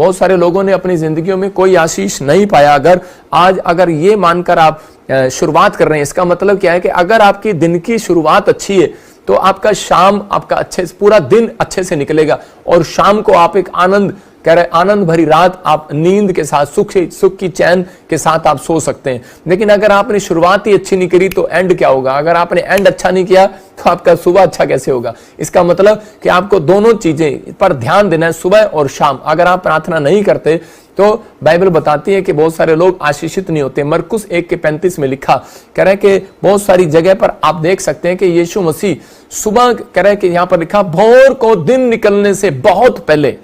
बहुत सारे लोगों ने अपनी जिंदगियों में कोई आशीष नहीं पाया। अगर ये मानकर आप शुरुआत कर रहे हैं, इसका मतलब क्या है कि अगर आपकी दिन की शुरुआत अच्छी है तो आपका शाम आपका अच्छे से, पूरा दिन अच्छे से निकलेगा और शाम को आप एक आनंद भरी रात आप नींद के साथ सुख की चैन के साथ आप सो सकते हैं। लेकिन अगर आपने शुरुआत ही अच्छी नहीं करी तो एंड क्या होगा? अगर आपने एंड अच्छा नहीं किया तो आपका सुबह अच्छा कैसे होगा? इसका मतलब कि आपको दोनों चीजें पर ध्यान देना है, सुबह और शाम। अगर आप प्रार्थना नहीं करते तो बाइबल बताती है कि बहुत सारे लोग आशीषित नहीं होते। मरकुस 1:35 में लिखा कह रहे कि बहुत सारी जगह पर आप देख सकते हैं कि यीशु मसीह सुबह कह रहे कि यहां पर लिखा, भोर को दिन निकलने से बहुत पहले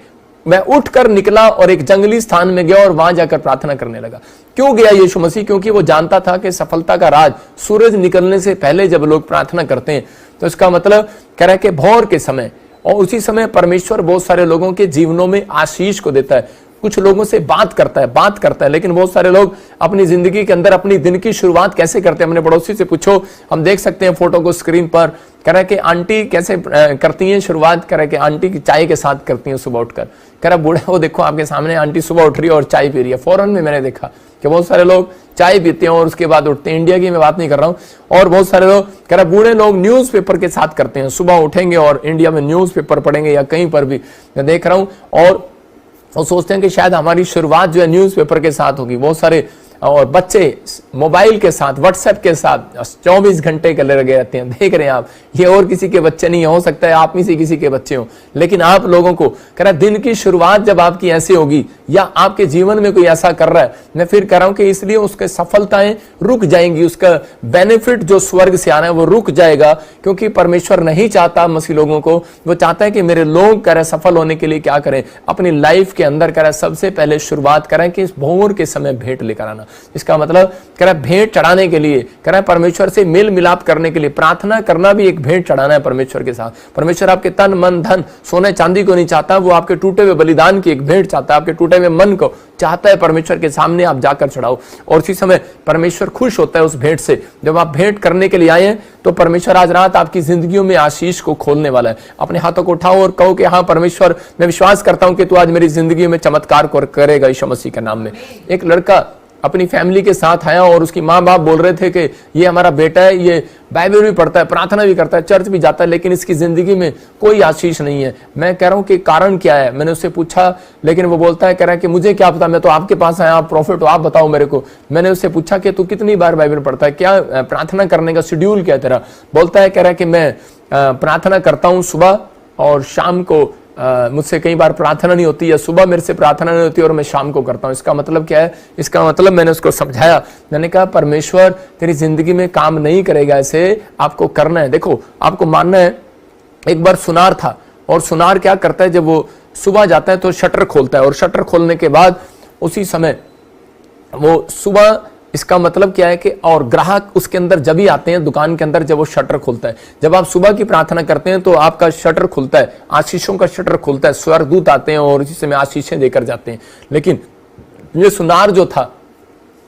मैं उठकर निकला और एक जंगली स्थान में गया और वहां जाकर प्रार्थना करने लगा। क्यों गया यीशु मसीह? क्योंकि वो जानता था कि सफलता का राज सूरज निकलने से पहले जब लोग प्रार्थना करते हैं तो इसका मतलब कह रहा है कि भोर के समय, और उसी समय परमेश्वर बहुत सारे लोगों के जीवनों में आशीष को देता है। कुछ लोगों से बात करता है, लेकिन बहुत सारे लोग अपनी जिंदगी के अंदर अपनी दिन की शुरुआत कैसे करते हैं? अपने पड़ोसी से पूछो, हम देख सकते हैं फोटो को स्क्रीन पर। कह रहा है कि आंटी कैसे करती हैं शुरुआत? कह रहा है कि आंटी की चाय के साथ करती हैं सुबह उठकर। कह रहा बूढ़े वो देखो आपके सामने आंटी सुबह उठ रही है और चाय पी रही है। फौरन में मैंने देखा कि बहुत सारे लोग चाय पीते हैं और उसके बाद उठते हैं। इंडिया की मैं बात नहीं कर रहा हूं। और बहुत सारे लोग कह रहा बूढ़े लोग न्यूज़पेपर के साथ करते हैं, सुबह उठेंगे और इंडिया में न्यूज़पेपर पढ़ेंगे या कहीं पर भी मैं देख रहा हूं, और सोचते हैं कि शायद हमारी शुरुआत जो है न्यूज़पेपर के साथ होगी। बहुत सारे और बच्चे मोबाइल के साथ, व्हाट्सएप के साथ 24 घंटे के लगे रहते हैं। देख रहे हैं आप, ये और किसी के बच्चे नहीं, हो सकता है आप में से किसी के बच्चे हो, लेकिन आप लोगों को कह रहा दिन की शुरुआत जब आपकी ऐसी होगी या आपके जीवन में कोई ऐसा कर रहा है, मैं फिर कह रहा हूं कि इसलिए उसके सफलताएं रुक जाएंगी, उसका बेनिफिट जो स्वर्ग से आ रहा है वो रुक जाएगा। क्योंकि परमेश्वर नहीं चाहता मसीह लोगों को, वो चाहता है कि मेरे लोग कह रहे सफल होने के लिए क्या करें? अपनी लाइफ के अंदर कह रहा सबसे पहले शुरुआत करें कि भोर के समय भेंट लेकर आना। इसका मतलब कह रहा भेंट चढ़ाने के लिए, कह रहा परमेश्वर से मेल मिलाप करने के लिए प्रार्थना करना भी एक भेंट चढ़ाना है परमेश्वर के साथ। परमेश्वर आपके तन मन धन सोने चांदी को नहीं चाहता, वो आपके टूटे हुए बलिदान की एक भेंट चाहता है, आपके टूटे हुए मन को चाहता है परमेश्वर के सामने आप जाकर चढ़ाओ। और उसी समय परमेश्वर खुश होता है उस भेंट से। जब आप भेंट करने के लिए आए हैं तो परमेश्वर आज रात आपकी जिंदगियों में आशीष को खोलने वाला है। अपने हाथों को उठाओ और कहो कि हाँ परमेश्वर, मैं विश्वास करता हूं कि तू आज मेरी जिंदगी में चमत्कार करेगा यीशु मसीह के नाम में। एक लड़का अपनी फैमिली के साथ आया और उसकी माँ बाप बोल रहे थे कि ये हमारा बेटा है, ये बाइबल भी पढ़ता है, प्रार्थना भी करता है, चर्च भी जाता है, लेकिन इसकी जिंदगी में कोई आशीष नहीं है। मैं कह रहा हूं कि कारण क्या है? मैंने उससे पूछा, लेकिन वो बोलता है, कह रहा है कि मुझे क्या पता, मैं तो आपके पास आया, आप प्रॉफिट हो, आप बताओ मेरे को। मैंने उससे पूछा कि तू कितनी बार बाइबल पढ़ता है, क्या प्रार्थना करने का शेड्यूल क्या है तेरा? बोलता है, कह रहा है कि मैं प्रार्थना करता हूँ सुबह और शाम को, मुझसे कई बार प्रार्थना नहीं होती, या सुबह मेरे से प्रार्थना नहीं होती और मैं शाम को करता हूं। इसका मतलब क्या है? इसका मतलब मैंने उसको समझाया, मैंने कहा परमेश्वर तेरी जिंदगी में काम नहीं करेगा ऐसे, आपको करना है। देखो आपको मानना है, एक बार सुनार था और सुनार क्या करता है, जब वो सुबह जाता है तो शटर खोलता है और शटर खोलने के बाद उसी समय वो सुबह, इसका मतलब क्या है कि और ग्राहक उसके अंदर जब ही आते हैं दुकान के अंदर, जब वो शटर खुलता है। जब आप सुबह की प्रार्थना करते हैं तो आपका शटर खुलता है, आशीषों का शटर खुलता है, स्वर्गदूत आते हैं और इसी समय आशीषें देकर जाते हैं। लेकिन ये सुनार जो था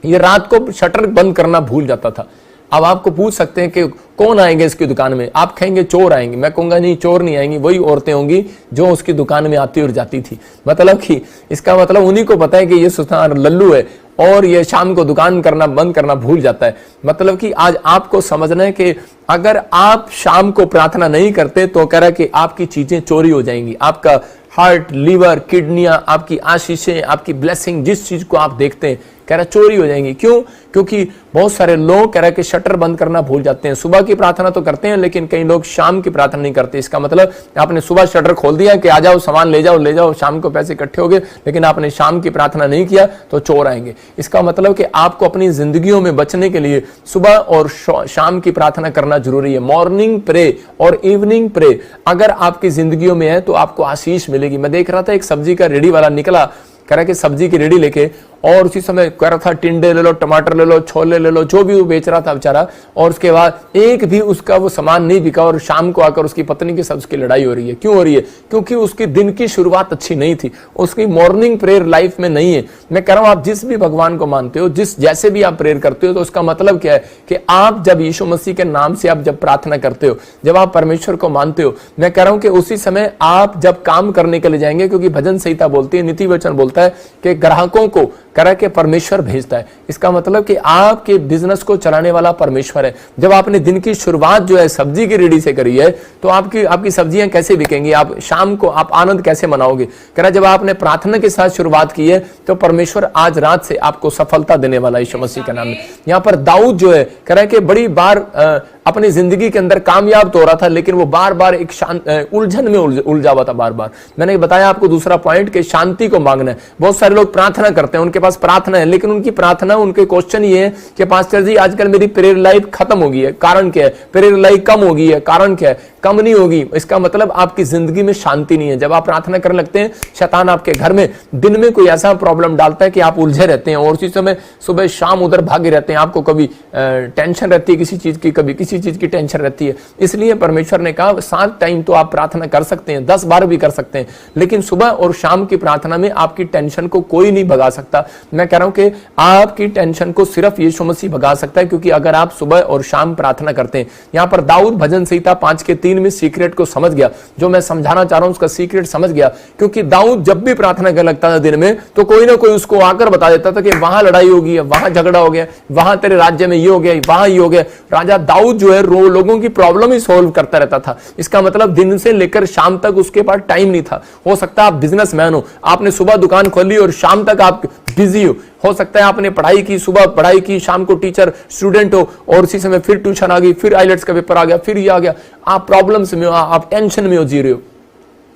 ये रात को शटर बंद करना भूल जाता था। अब आपको पूछ सकते हैं कि कौन आएंगे इसकी दुकान में? आप कहेंगे चोर आएंगे। मैं कहूंगा नहीं, चोर नहीं आएंगी, वही औरतें होंगी जो उसकी दुकान में आती और जाती थी। मतलब कि इसका मतलब उन्हीं को पता है कि ये सुनार लल्लू है और ये शाम को दुकान करना बंद करना भूल जाता है। मतलब कि आज आपको समझना है कि अगर आप शाम को प्रार्थना नहीं करते तो कह रहा है कि आपकी चीजें चोरी हो जाएंगी। आपका हार्ट, लीवर, किडनियां, आपकी आशीषें, आपकी ब्लेसिंग, जिस चीज को आप देखते हैं कह रहा चोरी हो जाएंगी। क्यों? क्योंकि बहुत सारे लोग कह रहा कि शटर बंद करना भूल जाते हैं। सुबह की प्रार्थना तो करते हैं लेकिन कई लोग शाम की प्रार्थना नहीं करते। इसका मतलब आपने सुबह शटर खोल दिया कि आ जाओ सामान ले जाओ, शाम को पैसे इकट्ठे हो गए, लेकिन आपने शाम की प्रार्थना नहीं किया तो चोर आएंगे। इसका मतलब कि आपको अपनी जिंदगियों में बचने के लिए सुबह और शाम की प्रार्थना करना जरूरी है। मॉर्निंग प्रे और इवनिंग प्रे अगर आपकी जिंदगियों में है तो आपको आशीष मिलेगी। मैं देख रहा था एक सब्जी का रेडी वाला निकला, कह रहा कि सब्जी की रेडी लेके, और उसी समय कह रहा था टिंडे ले लो, टमाटर ले लो, छोले ले लो, जो भी वो बेच रहा था बेचारा, और उसके बाद एक भी उसका वो सामान नहीं बिका और शाम को आकर उसकी पत्नी के साथ उसकी लड़ाई हो रही है। क्यों हो रही है? क्योंकि उसकी दिन की शुरुआत अच्छी नहीं थी, उसकी मॉर्निंग प्रेयर लाइफ में नहीं है। मैं कह रहा हूं आप जिस भी भगवान को मानते हो, जिस जैसे भी आप प्रेयर करते हो, तो उसका मतलब क्या है कि आप जब यीशु मसीह के नाम से आप जब प्रार्थना करते हो, जब आप परमेश्वर को मानते हो, मैं कह रहा हूं कि उसी समय आप जब काम करने के लिए जाएंगे, क्योंकि भजन संहिता बोलती है, नीति वचन बोलता है कि ग्राहकों को करा के परमेश्वर भेजता है। इसका मतलब कि आपके बिजनेस को चलाने वाला परमेश्वर है। जब आपने दिन की शुरुआत जो है सब्जी की रेडी से करी है, तो आपकी सब्जियां कैसे बिकेंगी? आप शाम को आप आनंद कैसे मनाओगे? कह रहा जब आपने प्रार्थना के साथ शुरुआत की है, तो परमेश्वर आज रात से आपको सफलता देने वाला है यीशु मसीह के नाम में। यहाँ पर दाऊद जो है कह रहा है कि बड़ी बार अपनी जिंदगी के अंदर कामयाब तो हो रहा था, लेकिन वो बार बार एक उलझन में उलझा हुआ था। बार बार मैंने बताया आपको दूसरा पॉइंट कि शांति को मांगना है। बहुत सारे लोग प्रार्थना करते हैं, उनके पास प्रार्थना है, लेकिन उनकी प्रार्थना, उनके क्वेश्चन ये है कि पास्टर जी आजकल मेरी प्रेयर लाइफ खत्म हो गई है, कारण क्या है? प्रेयर लाइफ कम हो गई है, कारण क्या है? कम नहीं होगी, इसका मतलब आपकी जिंदगी में शांति नहीं है। जब आप प्रार्थना करने लगते हैं, शैतान आपके घर में दिन में कोई ऐसा प्रॉब्लम डालता है कि आप उलझे रहते हैं, और उसी समय सुबह शाम उधर भागे रहते हैं। आपको कभी टेंशन रहती है किसी चीज की, कभी किसी चीज की टेंशन रहती है। इसलिए परमेश्वर ने कहा 7 टाइम तो आप प्रार्थना कर सकते हैं, 10 बार भी कर सकते हैं, लेकिन सुबह और शाम की प्रार्थना में आपकी टेंशन को कोई नहीं भगा सकता। मैं कह रहा हूं कि आपकी टेंशन को सिर्फ यीशु मसीह भगा सकता है, क्योंकि अगर आप सुबह और शाम प्रार्थना करते हैं। यहां पर दाऊद भजन संहिता 5:3 में सीक्रेट को समझ गया, जो मैं समझाना चाह रहा हूं उसका सीक्रेट समझ गया। क्योंकि दाऊद जब भी प्रार्थना करने लगता था दिन में, तो कोई ना कोई उसको आकर बता देता था कि वहां लड़ाई हो गई है, वहां झगड़ा हो गया, वहां तेरे राज्य में ये हो गया, वहां ये हो गया। राजा दाऊद जो है लोगों की प्रॉब्लम ही सॉल्व करता रहता था। इसका मतलब दिन से लेकर शाम तक उसके पास टाइम नहीं था। हो सकता है आप बिजनेसमैन हो, आपने सुबह दुकान खोली और शाम तक आप बिजी हो सकता है आपने पढ़ाई की, सुबह पढ़ाई की, शाम को टीचर स्टूडेंट हो, और उसी समय फिर ट्यूशन आ गई, फिर आइलेट्स का पेपर आ गया, फिर ये आ गया। आप प्रॉब्लम्स में हो, आप टेंशन में हो, जी रहे हो।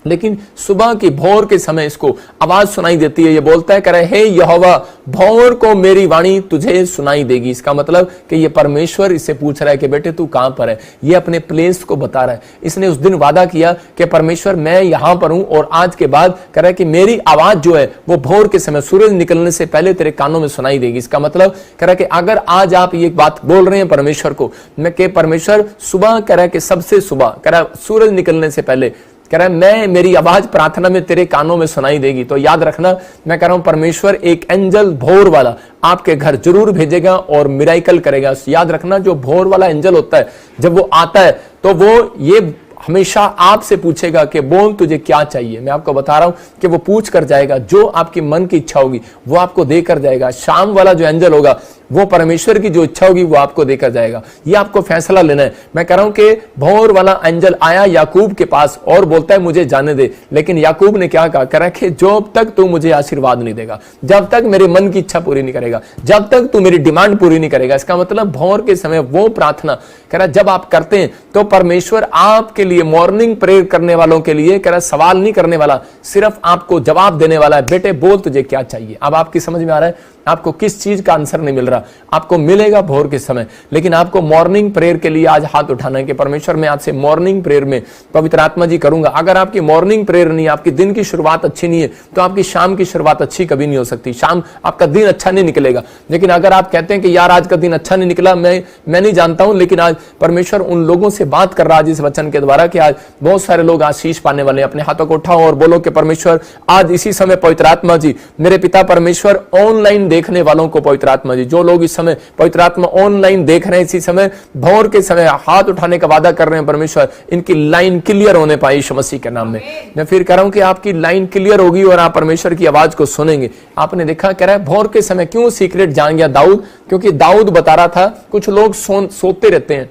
लेकिन सुबह की भोर के समय इसको आवाज सुनाई देती है, ये बोलता है, कह रहे हे यहोवा, भोर को मेरी वाणी तुझे सुनाई देगी। इसका मतलब कि ये परमेश्वर इससे पूछ रहा है कि बेटे तू कहां पर है। ये अपने प्लेस को बता रहा है। इसने उस दिन वादा किया कि परमेश्वर मैं यहां पर हूं, और आज के बाद कह रहा है कि मेरी आवाज जो है वो भोर के समय सूरज निकलने से पहले तेरे कानों में सुनाई देगी। इसका मतलब कह रहा है कि अगर आज आप ये बात बोल रहे हैं परमेश्वर को, मैं कि परमेश्वर सुबह, कह रहा है कि सबसे सुबह, कह रहा है सूरज निकलने से पहले, कह रहा है मैं, मेरी आवाज प्रार्थना में तेरे कानों में सुनाई देगी। तो याद रखना, मैं कह रहा हूं परमेश्वर एक एंजल भोर वाला आपके घर जरूर भेजेगा और मिराइकल करेगा। याद रखना, जो भोर वाला एंजल होता है, जब वो आता है तो वो ये हमेशा आपसे पूछेगा कि बोल तुझे क्या चाहिए। मैं आपको बता रहा हूं कि वो पूछ कर जाएगा, जो आपकी मन की इच्छा होगी वो आपको देकर जाएगा। शाम वाला जो एंजल होगा वो परमेश्वर की जो इच्छा होगी वो आपको देकर जाएगा। ये आपको फैसला लेना है। मैं कह रहा हूं कि भोर वाला एंजल आया याकूब के पास और बोलता है मुझे जाने दे, लेकिन याकूब ने क्या कहा? कह रहा है जब तक तू मुझे आशीर्वाद नहीं देगा, जब तक मेरे मन की इच्छा पूरी नहीं करेगा, जब तक तू मेरी डिमांड पूरी नहीं करेगा। इसका मतलब भोर के समय वो प्रार्थना, कह रहा जब आप करते हैं तो परमेश्वर आपके लिए, मॉर्निंग प्रेयर करने वालों के लिए, कह रहा सवाल नहीं करने वाला, सिर्फ आपको जवाब देने वाला है। बेटे बोल तुझे क्या चाहिए। अब आपकी समझ में आ रहा है आपको किस चीज का आंसर नहीं मिल रहा? आपको मिलेगा भोर के समय, लेकिन आपको मॉर्निंग प्रेयर के लिए आज हाथ उठाना है कि परमेश्वर मैं आपसे मॉर्निंग प्रेयर में पवित्र आत्मा जी करूंगा। अगर आपकी मॉर्निंग प्रेयर नहीं, आपकी दिन की शुरुआत अच्छी नहीं है, तो आपकी शाम की शुरुआत अच्छी कभी नहीं हो सकती। शाम आपका दिन अच्छा नहीं निकलेगा। लेकिन अगर आप कहते हैं कि यार आज का दिन अच्छा नहीं निकला, मैं नहीं जानता हूं, लेकिन आज परमेश्वर उन लोगों से बात कर रहा है इस वचन के द्वारा कि आज बहुत सारे लोग आशीष पाने वाले हैं। अपने हाथों को उठाओ और बोलो कि परमेश्वर आज इसी समय पवित्र आत्मा जी, मेरे पिता परमेश्वर, ऑनलाइन देखने वालों को पवित्र आत्मा जी, जो लोग इस समय पवित्र आत्मा ऑनलाइन देख रहे हैं, इसी समय भोर के समय हाथ उठाने का वादा कर रहे हैं परमेश्वर, इनकी लाइन क्लियर होने पाई यीशु मसीह के नाम में। मैं फिर कह रहा हूं कि आपकी लाइन क्लियर होगी और आप परमेश्वर की आवाज को सुनेंगे। आपने देखा, कह रहा है भोर के समय क्यों सीक्रेट जान गया दाऊद? क्योंकि दाऊद बता रहा था कुछ लोग सोते रहते हैं।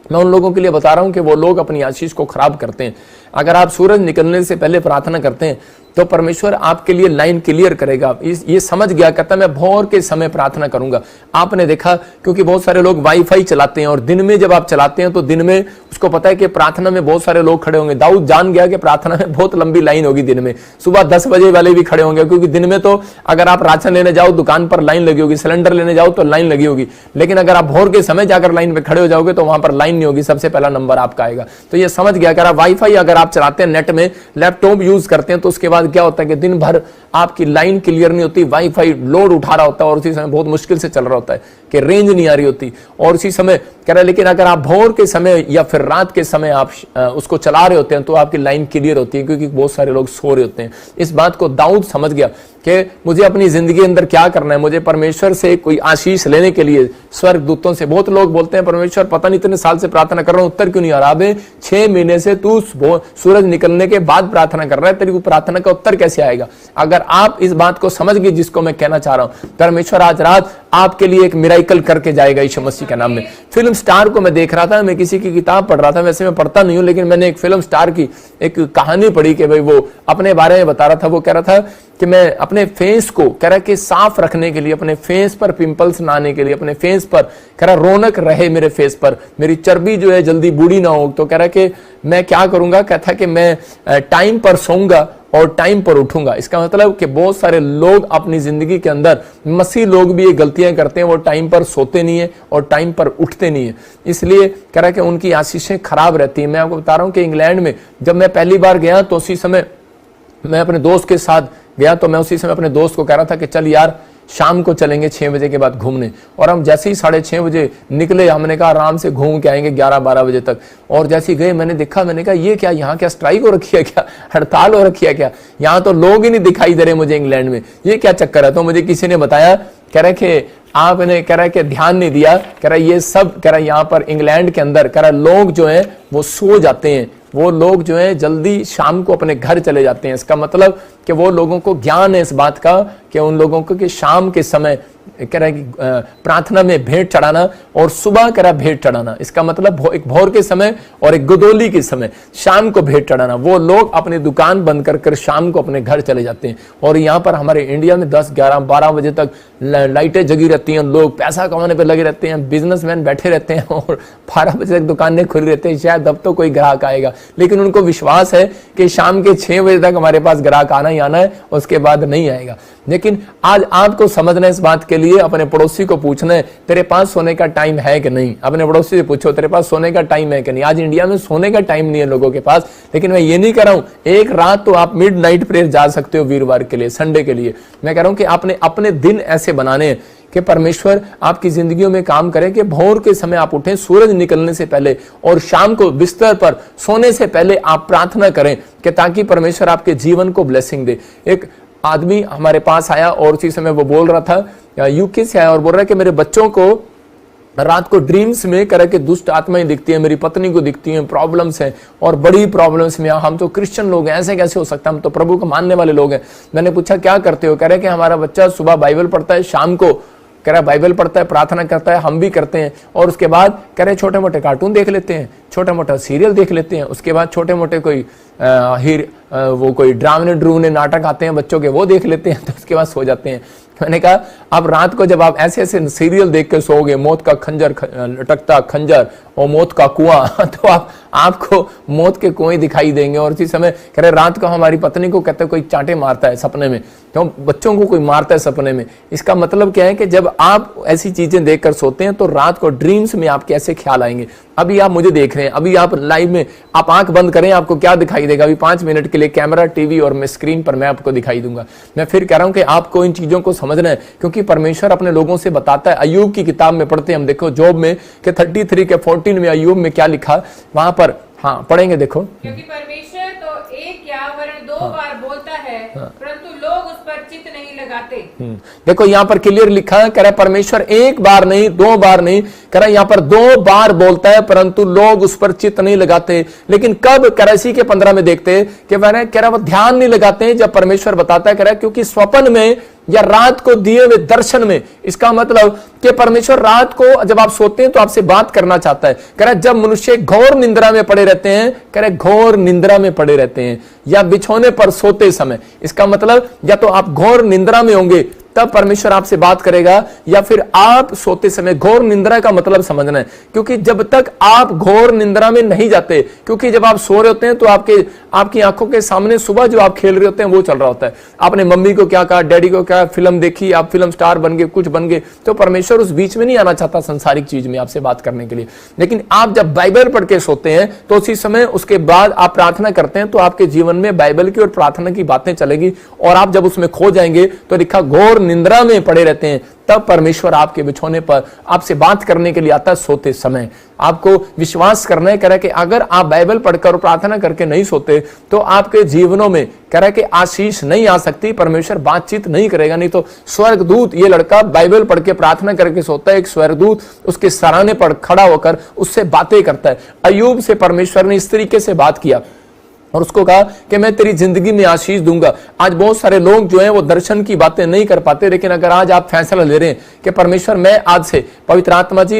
मैं उन लोगों के लिए बता रहा हूं कि वो लोग अपनी आशीष को खराब करते हैं। अगर आप सूरज निकलने से पहले प्रार्थना करते हैं तो परमेश्वर आपके लिए लाइन क्लियर करेगा। ये समझ गया, कहता मैं भोर के समय प्रार्थना करूंगा। आपने देखा, क्योंकि बहुत सारे लोग वाईफाई चलाते हैं और दिन में जब आप चलाते हैं तो दिन में उसको पता है कि प्रार्थना में बहुत सारे लोग खड़े होंगे। दाऊद जान गया कि प्रार्थना में बहुत लंबी लाइन होगी दिन में, सुबह 10 बजे वाले भी खड़े होंगे, क्योंकि दिन में तो अगर आप राशन लेने जाओ दुकान पर लाइन लगी होगी, सिलेंडर लेने जाओ तो लाइन लगी होगी, लेकिन अगर आप भोर के समय जाकर लाइन पे खड़े हो जाओगे तो वहां पर लाइन नहीं होगी, सबसे पहला नंबर आपका आएगा। तो ये समझ गया। अगर आप वाईफाई अगर आप चलाते हैं, नेट में लैपटॉप यूज करते हैं, तो उसके बाद क्या होता है कि दिन भर आपकी लाइन क्लियर नहीं होती, वाईफाई लोड उठा रहा होता है और उसी समय बहुत मुश्किल से चल रहा होता है कि रेंज नहीं आ रही होती, और उसी समय कह रहा है, लेकिन अगर आप भोर के समय या फिर रात के समय आप उसको चला रहे होते हैं तो आपकी लाइन क्लियर होती है, क्योंकि बहुत सारे लोग सो रहे होते हैं। इस बात को दाऊद समझ गया कि मुझे अपनी जिंदगी अंदर क्या करना है, मुझे परमेश्वर से कोई आशीष लेने के लिए स्वर्ग दूतों से। बहुत लोग बोलते हैं परमेश्वर पता नहीं इतने साल से प्रार्थना कर रहा हूं, उत्तर क्यों नहीं आ रहा। अबे 6 महीने से तू सूरज निकलने के बाद प्रार्थना कर रहा है, तेरी प्रार्थना का उत्तर कैसे आएगा? अगर आप इस बात को समझ गए जिसको मैं कहना चाह रहा हूं, परमेश्वर आज रात आपके लिए एक मिराइकल करके जाएगा यीशु मसीह के नाम में। फिल्म स्टार को मैं देख रहा था, मैं किसी की किताब पढ़ रहा था, वैसे मैं पढ़ता नहीं हूं, लेकिन मैंने एक फिल्म स्टार की एक कहानी पढ़ी कि भाई वो अपने बारे में बता रहा था। वो कह रहा था कि मैं अपने फेस को कह रहा कि साफ रखने के लिए, अपने फेस पर पिंपल्स ना आने के लिए, अपने फेस पर कह रहा रौनक रहे मेरे फेस पर, मेरी चर्बी जो है जल्दी बूढ़ी ना हो, तो कह रहा कि मैं क्या करूंगा, कहता कि मैं टाइम पर सोऊंगा और टाइम पर उठूंगा। इसका मतलब कि बहुत सारे लोग अपनी जिंदगी के अंदर, मसीह लोग भी ये गलतियां करते हैं, वो टाइम पर सोते नहीं है और टाइम पर उठते नहीं है, इसलिए कह रहा कि उनकी आशीषें खराब रहती है। मैं आपको बता रहा हूं कि इंग्लैंड में जब मैं पहली बार गया तो उसी समय मैं अपने दोस्त के साथ गया, तो मैं उसी समय अपने दोस्त को कह रहा था कि चल यार शाम को चलेंगे 6 बजे के बाद घूमने। और हम जैसे ही 6:30 बजे निकले, हमने कहा आराम से घूम के आएंगे 11-12 बजे तक। और जैसे ही गए मैंने देखा, मैंने कहा ये क्या, यहाँ क्या स्ट्राइक हो रखी है क्या, हड़ताल हो रखी है क्या, यहाँ तो लोग ही नहीं दिखाई दे रहे मुझे इंग्लैंड में, ये क्या चक्कर है। तो मुझे किसी ने बताया, कह रहे कि आपने कह रहा है कि ध्यान नहीं दिया, कह रहा ये सब कह रहा यहाँ पर इंग्लैंड के अंदर कह रहा लोग जो है वो सो जाते हैं, वो लोग जो है जल्दी शाम को अपने घर चले जाते हैं। इसका मतलब कि वो लोगों को ज्ञान है इस बात का कि उन लोगों को कि शाम के समय कह रहा है कि प्रार्थना में भेंट चढ़ाना और सुबह कह रहा भेंट चढ़ाना, इसका मतलब एक भोर के समय और एक गोदोली के समय शाम को भेंट चढ़ाना। वो लोग अपनी दुकान बंद कर शाम को अपने घर चले जाते हैं। और यहाँ पर हमारे इंडिया में 10-11-12 बजे तक लाइटें जगी रहती हैं, लोग पैसा कमाने पर लगे रहते हैं, बिजनेसमैन बैठे रहते हैं और 12 बजे तक दुकानें खुली रहती हैं, शायद अब तो कोई ग्राहक आएगा, लेकिन उनको विश्वास है कि शाम के 6 बजे तक हमारे पास ग्राहक आना ही आना है, उसके बाद नहीं आएगा। लेकिन आज आपको समझना है इस बात के लिए, अपने पड़ोसी को पूछना है तेरे पास सोने का टाइम है कि नहीं। अपने पड़ोसी से पूछो तेरे पास सोने का टाइम है कि नहीं। आज इंडिया में सोने का टाइम नहीं है लोगों के पास, लेकिन मैं ये नहीं कह रहा हूं एक रात तो आप मिडनाइट प्रेयर जा सकते हो वीरवार के लिए, संडे के लिए। मैं कह रहा हूं कि आपने अपने दिन ऐसे बनाने हैं कि परमेश्वर आपकी जिंदगियों में काम करे कि भोर के समय आप उठें सूरज निकलने से पहले, और शाम को बिस्तर पर सोने से पहले आप प्रार्थना करें कि ताकि परमेश्वर आपके जीवन को ब्लेसिंग दे। एक आदमी हमारे पास आया और उसी समय वो बोल रहा था, यूके से आया और बोल रहा है कि मेरे बच्चों को रात को ड्रीम्स में कह रहा कि दुष्ट आत्माएं दिखती है, मेरी पत्नी को दिखती हैं, प्रॉब्लम्स हैं और बड़ी प्रॉब्लम्स में, हम तो क्रिश्चियन लोग हैं, ऐसे कैसे हो सकता है, हम तो प्रभु को मानने वाले लोग हैं। मैंने पूछा क्या करते हो, कह रहे कि हमारा बच्चा सुबह बाइबल पढ़ता है, शाम को कह रहा बाइबल पढ़ता है, प्रार्थना करता है, हम भी करते हैं, और उसके बाद कह रहे छोटे मोटे कार्टून देख लेते हैं, छोटा मोटा सीरियल देख लेते हैं, उसके बाद छोटे मोटे कोई वो कोई ड्रामने नाटक आते हैं बच्चों के, वो देख लेते हैं, तो उसके बाद सो जाते हैं। मैंने कहा अब रात को जब आप ऐसे ऐसे सीरियल देख के सोओगे, मौत का खंजर लटकता खंजर और मौत का कुआं, तो आपको मौत के कुएं दिखाई देंगे। और इसी समय कह रहे रात को हमारी पत्नी को कहते कोई चांटे मारता है सपने में, तो बच्चों को कोई मारता है सपने में। इसका मतलब क्या है कि जब आप ऐसी चीजें देखकर सोते हैं तो रात को ड्रीम्स में आपके ऐसे ख्याल आएंगे। अभी आप मुझे देख रहे हैं, अभी आप लाइव में, आप आंख बंद करें, आपको क्या दिखाई देगा? अभी 5 मिनट के लिए कैमरा, टीवी और मैं स्क्रीन पर मैं आपको दिखाई दूंगा। मैं फिर कह रहा हूं कि आपको इन चीजों को समझना है, क्योंकि परमेश्वर अपने लोगों से बताता है। अय्यूब की किताब में पढ़ते हैं हम, देखो जॉब में कि 33 के 14 में अय्यूब में क्या लिखा वहां पर, हाँ पढ़ेंगे देखो। क्योंकि परमेश्वर तो एक या वरन 2 बार बोलता है, परंतु लोग उस पर चित्त नहीं लगाते। देखो यहाँ पर क्लियर लिखा है, कह रहा परमेश्वर एक बार नहीं, 2 बार नहीं, कह रहा यहाँ पर 2 बार बोलता है परंतु लोग उस पर चित्त नहीं लगाते। लेकिन कब, कह रहा इसी के 15 में देखते कि मैंने कह रहा वो ध्यान नहीं लगाते जब परमेश्वर बताता है, कह रहा क्योंकि स्वप्न में या रात को दिए हुए दर्शन में, इसका मतलब कि परमेश्वर रात को जब आप सोते हैं तो आपसे बात करना चाहता है। कह रहा जब मनुष्य घोर निंद्रा में पड़े रहते हैं, कह रहे घोर निंद्रा में पड़े रहते हैं या बिछौने पर सोते समय, इसका मतलब या तो आप घोर निंद्रा में होंगे तब परमेश्वर आपसे बात करेगा, या फिर आप सोते समय। घोर निंद्रा का मतलब समझना है, क्योंकि जब तक आप घोर निंद्रा में नहीं जाते, क्योंकि जब आप सो रहे होते हैं तो आपकी आंखों के सामने सुबह जो आप खेल रहे होते हैं वो चल रहा होता है। आपने मम्मी को क्या कहा, डैडी को क्या फिल्म देखी, आप फिल्म स्टार बन गए, कुछ बन गए, तो परमेश्वर उस बीच में नहीं आना चाहता संसारिक चीज में आपसे बात करने के लिए। लेकिन आप जब बाइबल पढ़ के सोते हैं तो उसी समय उसके बाद आप प्रार्थना करते हैं, तो आपके जीवन में बाइबल की और प्रार्थना की बातें चलेगी, और आप जब उसमें खो जाएंगे तो लिखा घोर निंद्रा में पड़े रहते हैं, तब परमेश्वर आपके बिछौने पर आपसे बात करने के लिए आता है सोते समय। आपको विश्वास करना है, कह रहा है कि अगर आप बाइबल पढ़कर प्रार्थना करके नहीं सोते तो आपके जीवनों में कह रहा है कि आशीष नहीं आ सकती, परमेश्वर बातचीत नहीं करेगा। नहीं तो स्वर्गदूत, ये लड़का बाइबल पढ़ के प्रार्थना करके सोता है, एक स्वर्गदूत उसके सराहने पर खड़ा होकर उससे बातें करता है। अय्यूब से परमेश्वर ने इस तरीके से बात किया और उसको कहा कि मैं तेरी जिंदगी में आशीष दूंगा। आज बहुत सारे लोग जो हैं वो दर्शन की बातें नहीं कर पाते, लेकिन अगर आज आप फैसला ले रहे हैं कि परमेश्वर मैं आज से पवित्र आत्मा जी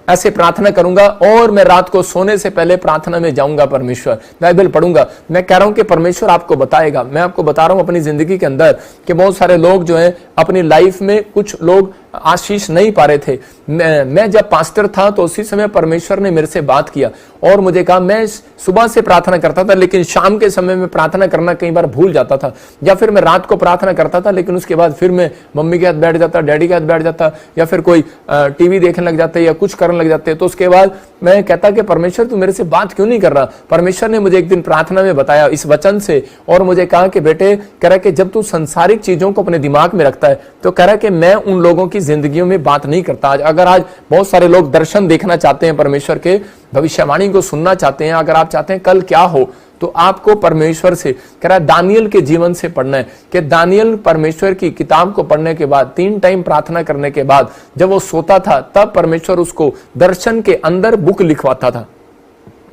ऐसे प्रार्थना करूंगा और मैं रात को सोने से पहले प्रार्थना में जाऊंगा, परमेश्वर बाइबल पढ़ूंगा, मैं कह रहा हूं कि परमेश्वर आपको बताएगा। मैं आपको बता रहा हूं अपनी जिंदगी के अंदर कि बहुत सारे लोग जो हैं अपनी लाइफ में, कुछ लोग आशीष नहीं पा रहे थे। मैं जब पास्टर था तो उसी समय परमेश्वर ने मेरे से बात किया और मुझे कहा, मैं सुबह से प्रार्थना करता था लेकिन शाम के समय में प्रार्थना करना कई बार भूल जाता था, या फिर मैं रात को प्रार्थना करता था लेकिन उसके बाद फिर मैं मम्मी के हाथ बैठ जाता, डैडी के हाथ बैठ जाता, या फिर कोई टीवी देखने लग जाते या कुछ करने लग जाते। तो उसके बाद मैं कहता कि परमेश्वर तू मेरे से बात क्यों नहीं कर रहा। परमेश्वर ने मुझे एक दिन प्रार्थना में बताया इस वचन से, और मुझे कहा कि बेटे, कह रहा कि जब तू संसारिक चीजों को अपने दिमाग में रखता है तो कह रहा कि मैं उन लोगों की जिंदगियों में बात नहीं करता। आज बहुत सारे लोग दर्शन देखना चाहते हैं, परमेश्वर के भविष्यवाणी को सुनना चाहते हैं, अगर आप चाहते हैं कल क्या हो तो आपको परमेश्वर से, कह रहा है दानियल के जीवन से पढ़ना है कि दानियल परमेश्वर की किताब को पढ़ने के बाद 3 टाइम प्रार्थना करने के बाद जब वो सोता था तब परमेश्वर उसको दर्शन के अंदर बुक लिखवाता था,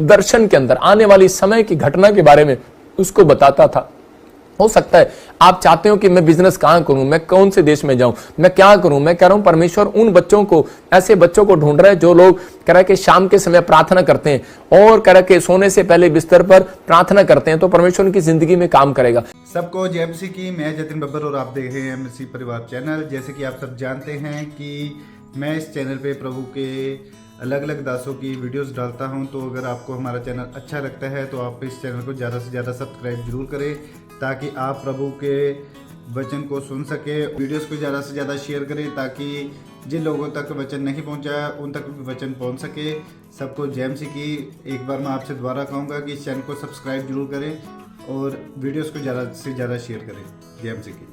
दर्शन के अंदर आने वाली समय की घटना के बारे में उसको बताता था। हो सकता है आप चाहते हो कि मैं बिजनेस कहां करूं, मैं कौन से देश में जाऊं, मैं क्या करूं। मैं कह रहा हूं परमेश्वर उन बच्चों को, ऐसे बच्चों को ढूंढ रहा है जो लोग कह रहा है कि शाम के समय प्रार्थना करते हैं और कह रहा है कि सोने से पहले बिस्तर पर प्रार्थना करते हैं, तो परमेश्वर उनकी जिंदगी में काम करेगा। सबको जय मसीह की। मैं जतिन बब्बर और आप देख रहे हैं मसीह परिवार चैनल। जैसे कि आप सब जानते हैं कि मैं इस चैनल पे प्रभु के अलग अलग दासों की वीडियोस डालता हूं, तो अगर आपको हमारा चैनल अच्छा लगता है तो आप इस चैनल को ज़्यादा से ज़्यादा सब्सक्राइब जरूर करें, ताकि आप प्रभु के वचन को सुन सके। वीडियोस को ज़्यादा से ज़्यादा शेयर करें ताकि जिन लोगों तक वचन नहीं पहुंचा उन तक भी वचन पहुंच सके। सबको जय मसीह की। एक बार मैं आपसे दोबारा कहूँगा कि इस चैनल को सब्सक्राइब जरूर करें और वीडियोस को ज़्यादा से ज़्यादा शेयर करें। जय मसीह की।